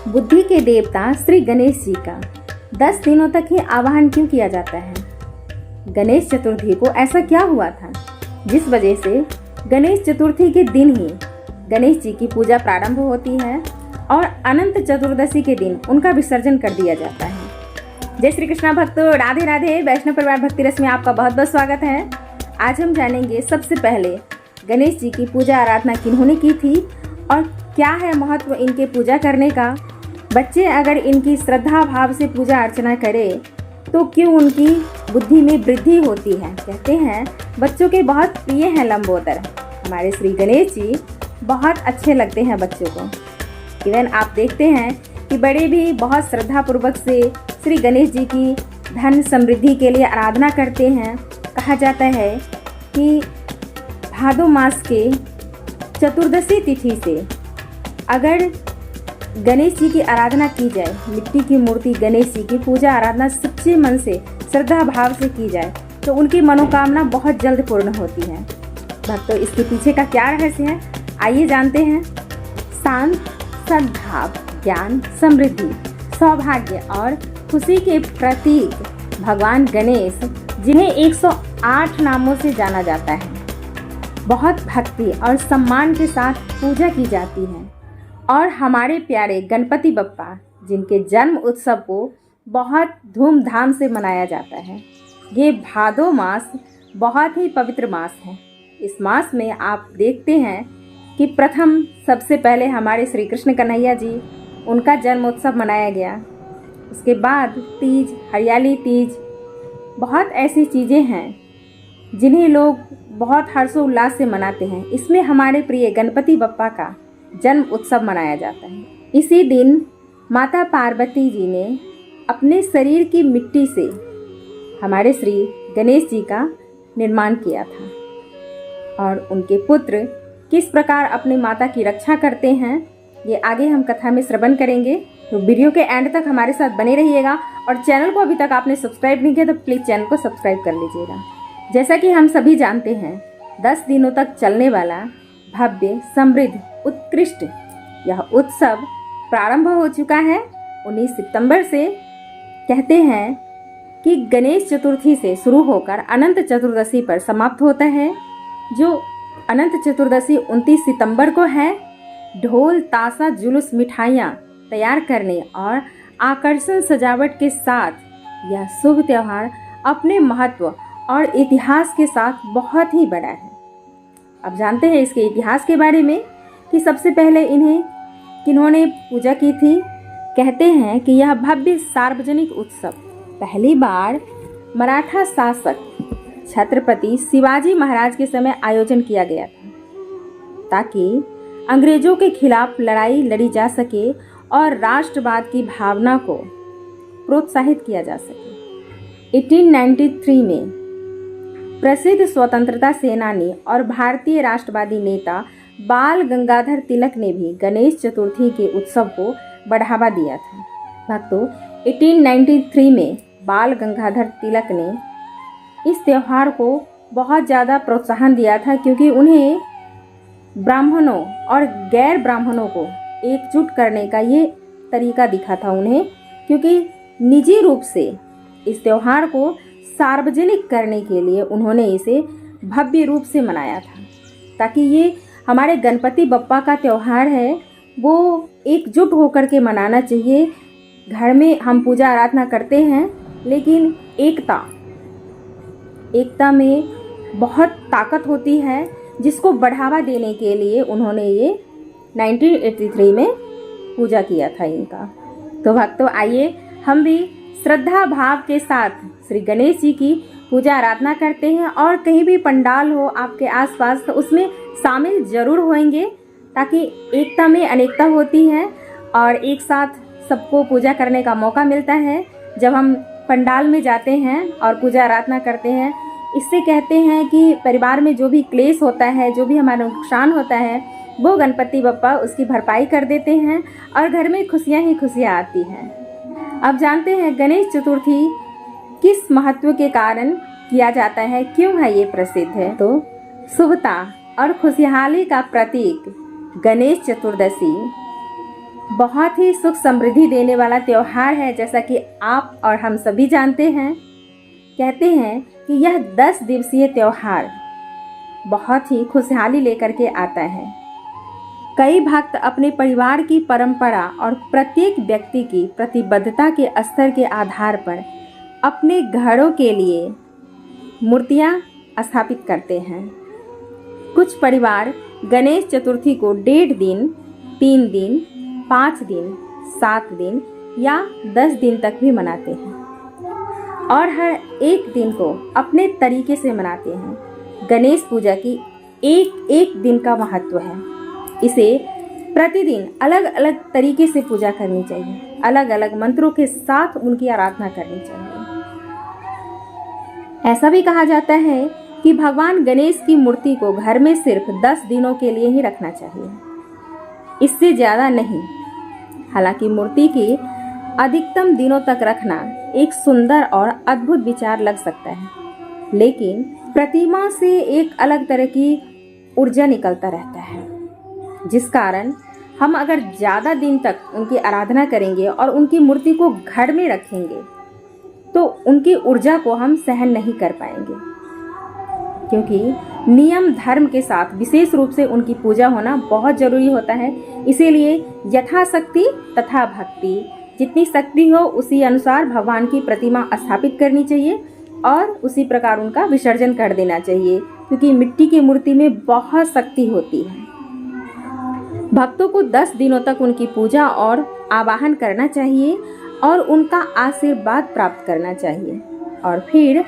बुद्धि के देवता श्री गणेश जी का 10 दिनों तक ही आवाहन क्यों किया जाता है? गणेश चतुर्थी को ऐसा क्या हुआ था जिस वजह से गणेश चतुर्थी के दिन ही गणेश जी की पूजा प्रारंभ होती है और अनंत चतुर्दशी के दिन उनका विसर्जन कर दिया जाता है। जय श्री कृष्णा भक्तों, राधे राधे। वैष्णव परिवार भक्ति रस में आपका बहुत बहुत स्वागत है। आज हम जानेंगे सबसे पहले गणेश जी की पूजा आराधना किन्होंने की थी और क्या है महत्व इनके पूजा करने का। बच्चे अगर इनकी श्रद्धा भाव से पूजा अर्चना करें तो क्यों उनकी बुद्धि में वृद्धि होती है। कहते हैं बच्चों के बहुत प्रिय हैं लंबोदर। हमारे श्री गणेश जी बहुत अच्छे लगते हैं बच्चों को। इवन आप देखते हैं कि बड़े भी बहुत श्रद्धा पूर्वक से श्री गणेश जी की धन समृद्धि के लिए आराधना करते हैं। कहा जाता है कि भादो मास के चतुर्दशी तिथि से अगर गणेश जी की आराधना की जाए, मिट्टी की मूर्ति गणेश जी की पूजा आराधना सच्चे मन से श्रद्धा भाव से की जाए तो उनकी मनोकामना बहुत जल्द पूर्ण होती है। भक्तों, इसके पीछे का क्या रहस्य है, आइए जानते हैं। शांत, सद्भाव, ज्ञान, समृद्धि, सौभाग्य और खुशी के प्रतीक भगवान गणेश, जिन्हें 108 नामों से जाना जाता है, बहुत भक्ति और सम्मान के साथ पूजा की जाती है। और हमारे प्यारे गणपति बप्पा, जिनके जन्म उत्सव को बहुत धूमधाम से मनाया जाता है। ये भादो मास बहुत ही पवित्र मास है। इस मास में आप देखते हैं कि प्रथम सबसे पहले हमारे श्री कृष्ण कन्हैया जी, उनका जन्म उत्सव मनाया गया। उसके बाद तीज, हरियाली तीज, बहुत ऐसी चीज़ें हैं जिन्हें लोग बहुत हर्षोल्लास से मनाते हैं। इसमें हमारे प्रिय गणपति बप्पा का जन्म उत्सव मनाया जाता है। इसी दिन माता पार्वती जी ने अपने शरीर की मिट्टी से हमारे श्री गणेश जी का निर्माण किया था और उनके पुत्र किस प्रकार अपनी माता की रक्षा करते हैं, ये आगे हम कथा में श्रवण करेंगे। तो वीडियो के एंड तक हमारे साथ बने रहिएगा और चैनल को अभी तक आपने सब्सक्राइब नहीं किया तो प्लीज़ चैनल को सब्सक्राइब कर लीजिएगा। जैसा कि हम सभी जानते हैं 10 दिनों तक चलने वाला भव्य, समृद्ध, उत्कृष्ट यह उत्सव प्रारंभ हो चुका है 19 सितंबर से। कहते हैं कि गणेश चतुर्थी से शुरू होकर अनंत चतुर्दशी पर समाप्त होता है। जो अनंत चतुर्दशी 29 सितंबर को है। ढोल, ताशा, जुलूस, मिठाइयाँ तैयार करने और आकर्षण सजावट के साथ यह शुभ त्यौहार अपने महत्व और इतिहास के साथ बहुत ही बड़ा है। अब जानते हैं इसके इतिहास के बारे में कि सबसे पहले इन्हें किन्होंने पूजा की थी। कहते हैं कि यह भव्य सार्वजनिक उत्सव पहली बार मराठा शासक छत्रपति शिवाजी महाराज के समय आयोजन किया गया था ताकि अंग्रेजों के खिलाफ लड़ाई लड़ी जा सके और राष्ट्रवाद की भावना को प्रोत्साहित किया जा सके। 1893 में प्रसिद्ध स्वतंत्रता सेनानी और भारतीय राष्ट्रवादी नेता बाल गंगाधर तिलक ने भी गणेश चतुर्थी के उत्सव को बढ़ावा दिया था। भक्तों, 1893 में बाल गंगाधर तिलक ने इस त्यौहार को बहुत ज़्यादा प्रोत्साहन दिया था क्योंकि उन्हें ब्राह्मणों और गैर ब्राह्मणों को एकजुट करने का ये तरीका दिखा था उन्हें, क्योंकि निजी रूप से इस त्यौहार को सार्वजनिक करने के लिए उन्होंने इसे भव्य रूप से मनाया था ताकि ये हमारे गणपति बप्पा का त्यौहार है वो एकजुट होकर के मनाना चाहिए। घर में हम पूजा आराधना करते हैं लेकिन एकता में बहुत ताकत होती है, जिसको बढ़ावा देने के लिए उन्होंने ये 1983 में पूजा किया था इनका। तो भक्तों, आइए हम भी श्रद्धा भाव के साथ श्री गणेश जी की पूजा आराधना करते हैं और कहीं भी पंडाल हो आपके आसपास तो उसमें शामिल जरूर होंगे ताकि एकता में अनेकता होती है और एक साथ सबको पूजा करने का मौका मिलता है जब हम पंडाल में जाते हैं और पूजा आराधना करते हैं। इससे कहते हैं कि परिवार में जो भी क्लेश होता है, जो भी हमारा नुकसान होता है, वो गणपति बप्पा उसकी भरपाई कर देते हैं और घर में खुशियाँ ही खुशियाँ आती हैं। अब जानते हैं गणेश चतुर्थी किस महत्व के कारण किया जाता है, क्यों है ये प्रसिद्ध है। तो शुभता और खुशहाली का प्रतीक गणेश चतुर्दशी बहुत ही सुख समृद्धि देने वाला त्योहार है, जैसा कि आप और हम सभी जानते हैं। कहते हैं कि यह 10 दिवसीय त्योहार बहुत ही खुशहाली लेकर के आता है। कई भक्त अपने परिवार की परंपरा और प्रत्येक व्यक्ति की प्रतिबद्धता के स्तर के आधार पर अपने घरों के लिए मूर्तियां स्थापित करते हैं। कुछ परिवार गणेश चतुर्थी को 1.5 दिन, 3 दिन, 5 दिन, 7 दिन या 10 दिन तक भी मनाते हैं और हर एक दिन को अपने तरीके से मनाते हैं। गणेश पूजा की एक एक दिन का महत्व है। इसे प्रतिदिन अलग अलग तरीके से पूजा करनी चाहिए, अलग अलग मंत्रों के साथ उनकी आराधना करनी चाहिए। ऐसा भी कहा जाता है कि भगवान गणेश की मूर्ति को घर में सिर्फ 10 दिनों के लिए ही रखना चाहिए, इससे ज़्यादा नहीं। हालांकि मूर्ति के अधिकतम दिनों तक रखना एक सुंदर और अद्भुत विचार लग सकता है, लेकिन प्रतिमा से एक अलग तरह की ऊर्जा निकलता रहता है, जिस कारण हम अगर ज़्यादा दिन तक उनकी आराधना करेंगे और उनकी मूर्ति को घर में रखेंगे तो उनकी ऊर्जा को हम सहन नहीं कर पाएंगे, क्योंकि नियम धर्म के साथ विशेष रूप से उनकी पूजा होना बहुत ज़रूरी होता है। इसीलिए यथाशक्ति तथा भक्ति, जितनी शक्ति हो उसी अनुसार भगवान की प्रतिमा स्थापित करनी चाहिए और उसी प्रकार उनका विसर्जन कर देना चाहिए, क्योंकि मिट्टी की मूर्ति में बहुत शक्ति होती है। भक्तों को 10 दिनों तक उनकी पूजा और आवाहन करना चाहिए और उनका आशीर्वाद प्राप्त करना चाहिए और फिर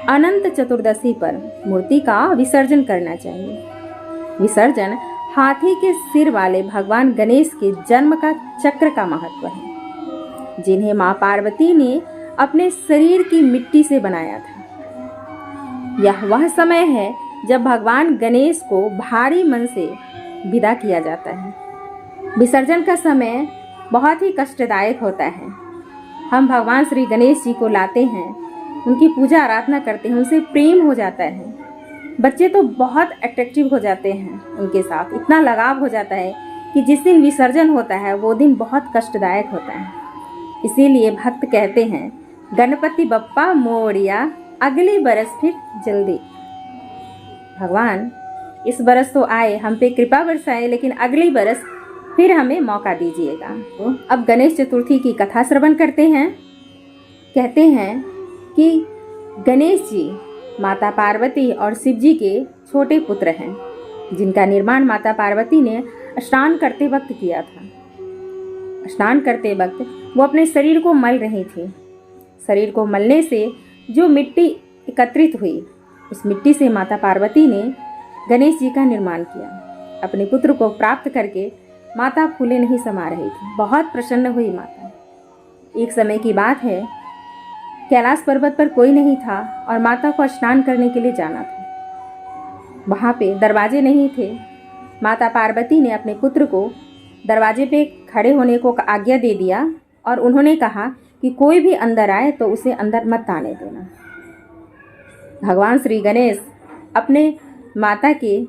अनंत चतुर्दशी पर मूर्ति का विसर्जन करना चाहिए। विसर्जन हाथी के सिर वाले भगवान गणेश के जन्म का चक्र का महत्व है, जिन्हें मां पार्वती ने अपने शरीर की मिट्टी से बनाया था। यह वह समय है जब भगवान गणेश को भारी मन से विदा किया जाता है। विसर्जन का समय बहुत ही कष्टदायक होता है। हम भगवान श्री गणेश जी को लाते हैं, उनकी पूजा आराधना करते हैं, उनसे प्रेम हो जाता है। बच्चे तो बहुत अट्रैक्टिव हो जाते हैं उनके साथ, इतना लगाव हो जाता है कि जिस दिन विसर्जन होता है वो दिन बहुत कष्टदायक होता है। इसीलिए भक्त कहते हैं, गणपति बप्पा मोरिया, अगले बरस फिर जल्दी। भगवान इस बरस तो आए, हम पे कृपा बरसाए, लेकिन अगली बरस फिर हमें मौका दीजिएगा। तो अब गणेश चतुर्थी की कथा श्रवण करते हैं। कहते हैं कि गणेश जी माता पार्वती और शिव जी के छोटे पुत्र हैं, जिनका निर्माण माता पार्वती ने स्नान करते वक्त किया था। स्नान करते वक्त वो अपने शरीर को मल रही थी। शरीर को मलने से जो मिट्टी एकत्रित हुई, उस मिट्टी से माता पार्वती ने गणेश जी का निर्माण किया। अपने पुत्र को प्राप्त करके माता फूले नहीं समा रही थी, बहुत प्रसन्न हुई माता। एक समय की बात है, कैलाश पर्वत पर कोई नहीं था और माता को स्नान करने के लिए जाना था। वहाँ पे दरवाजे नहीं थे। माता पार्वती ने अपने पुत्र को दरवाजे पे खड़े होने को आज्ञा दे दिया और उन्होंने कहा कि कोई भी अंदर आए तो उसे अंदर मत आने देना। भगवान श्री गणेश अपने माता के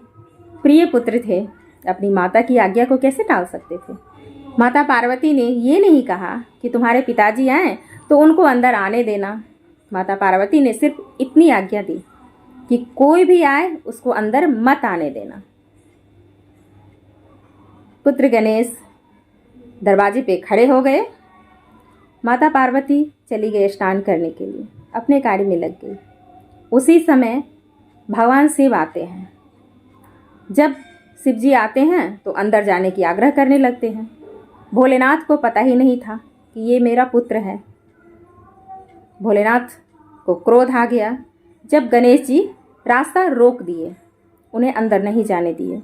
प्रिय पुत्र थे, अपनी माता की आज्ञा को कैसे टाल सकते थे। माता पार्वती ने ये नहीं कहा कि तुम्हारे पिताजी आए तो उनको अंदर आने देना। माता पार्वती ने सिर्फ इतनी आज्ञा दी कि कोई भी आए उसको अंदर मत आने देना। पुत्र गणेश दरवाजे पे खड़े हो गए। माता पार्वती चली गई स्नान करने के लिए, अपने कार्य में लग गई। उसी समय भगवान शिव आते हैं। जब शिव जी आते हैं तो अंदर जाने की आग्रह करने लगते हैं। भोलेनाथ को पता ही नहीं था कि ये मेरा पुत्र है। भोलेनाथ को क्रोध आ गया जब गणेश जी रास्ता रोक दिए, उन्हें अंदर नहीं जाने दिए।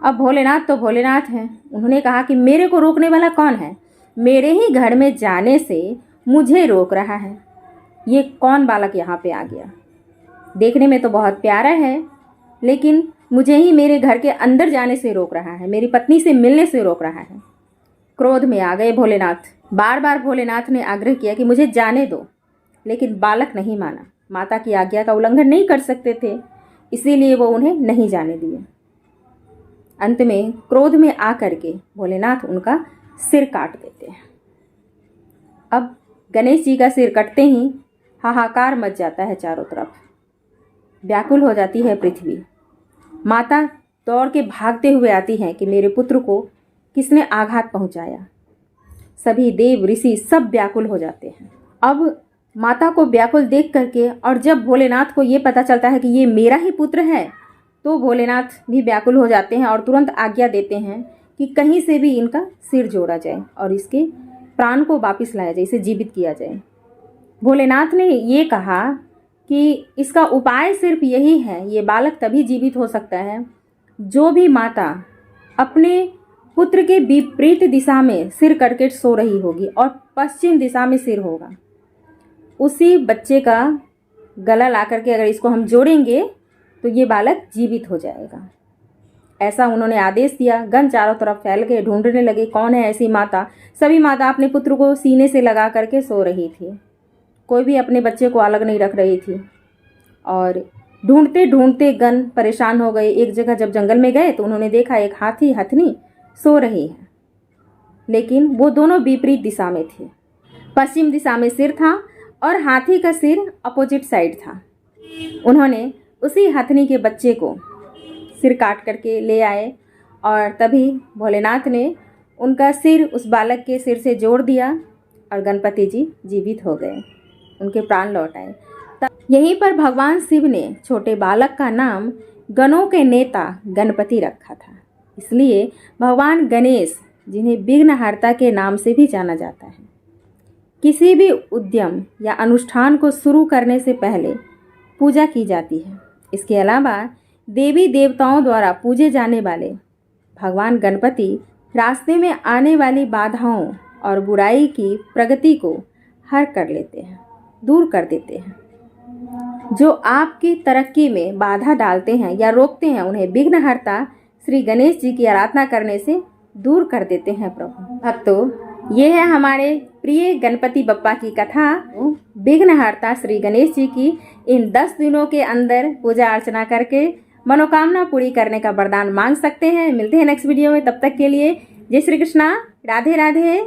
अब भोलेनाथ तो भोलेनाथ हैं, उन्होंने कहा कि मेरे को रोकने वाला कौन है? मेरे ही घर में जाने से मुझे रोक रहा है। ये कौन बालक यहाँ पे आ गया? देखने में तो बहुत प्यारा है, लेकिन मुझे ही मेरे घर के अंदर जाने से रोक रहा है, मेरी पत्नी से मिलने से रोक रहा है। क्रोध में आ गए भोलेनाथ। बार बार भोलेनाथ ने आग्रह किया कि मुझे जाने दो, लेकिन बालक नहीं माना। माता की आज्ञा का उल्लंघन नहीं कर सकते थे, इसीलिए वो उन्हें नहीं जाने दिए। अंत में क्रोध में आकर के भोलेनाथ उनका सिर काट देते हैं। अब गणेश जी का सिर कटते ही हाहाकार मच जाता है चारों तरफ, व्याकुल हो जाती है पृथ्वी। माता दौड़ के भागते हुए आती हैं कि मेरे पुत्र को किसने आघात पहुंचाया। सभी देव ऋषि सब व्याकुल हो जाते हैं। अब माता को व्याकुल देख करके और जब भोलेनाथ को ये पता चलता है कि ये मेरा ही पुत्र है, तो भोलेनाथ भी व्याकुल हो जाते हैं और तुरंत आज्ञा देते हैं कि कहीं से भी इनका सिर जोड़ा जाए और इसके प्राण को वापस लाया जाए, इसे जीवित किया जाए। भोलेनाथ ने ये कहा कि इसका उपाय सिर्फ यही है, ये बालक तभी जीवित हो सकता है जो भी माता अपने पुत्र के विपरीत दिशा में सिर करके सो रही होगी और पश्चिम दिशा में सिर होगा, उसी बच्चे का गला ला करके अगर इसको हम जोड़ेंगे तो ये बालक जीवित हो जाएगा। ऐसा उन्होंने आदेश दिया। गण चारों तरफ फैल गए, ढूंढने लगे कौन है ऐसी माता। सभी माता अपने पुत्र को सीने से लगा करके सो रही थी, कोई भी अपने बच्चे को अलग नहीं रख रही थी। और ढूंढते ढूंढते गण परेशान हो गए। एक जगह जब जंगल में गए तो उन्होंने देखा एक हाथी हथनी सो रही है, लेकिन वो दोनों विपरीत दिशा में थे। पश्चिम दिशा में सिर था और हाथी का सिर अपोजिट साइड था। उन्होंने उसी हथनी के बच्चे को सिर काट करके ले आए और तभी भोलेनाथ ने उनका सिर उस बालक के सिर से जोड़ दिया और गणपति जी जीवित हो गए, उनके प्राण लौट आए। यहीं पर भगवान शिव ने छोटे बालक का नाम गणों के नेता गणपति रखा था। इसलिए भगवान गणेश, जिन्हें विघ्नहर्ता के नाम से भी जाना जाता है, किसी भी उद्यम या अनुष्ठान को शुरू करने से पहले पूजा की जाती है। इसके अलावा देवी देवताओं द्वारा पूजे जाने वाले भगवान गणपति रास्ते में आने वाली बाधाओं और बुराई की प्रगति को हर कर लेते हैं, दूर कर देते हैं। जो आपकी तरक्की में बाधा डालते हैं या रोकते हैं, उन्हें विघ्नहर्ता श्री गणेश जी की आराधना करने से दूर कर देते हैं प्रभु। भक्तों, ये है हमारे प्रिय गणपति बप्पा की कथा। विघ्नहर्ता श्री गणेश जी की इन 10 दिनों के अंदर पूजा अर्चना करके मनोकामना पूरी करने का वरदान मांग सकते हैं। मिलते हैं नेक्स्ट वीडियो में, तब तक के लिए जय श्री कृष्णा, राधे राधे।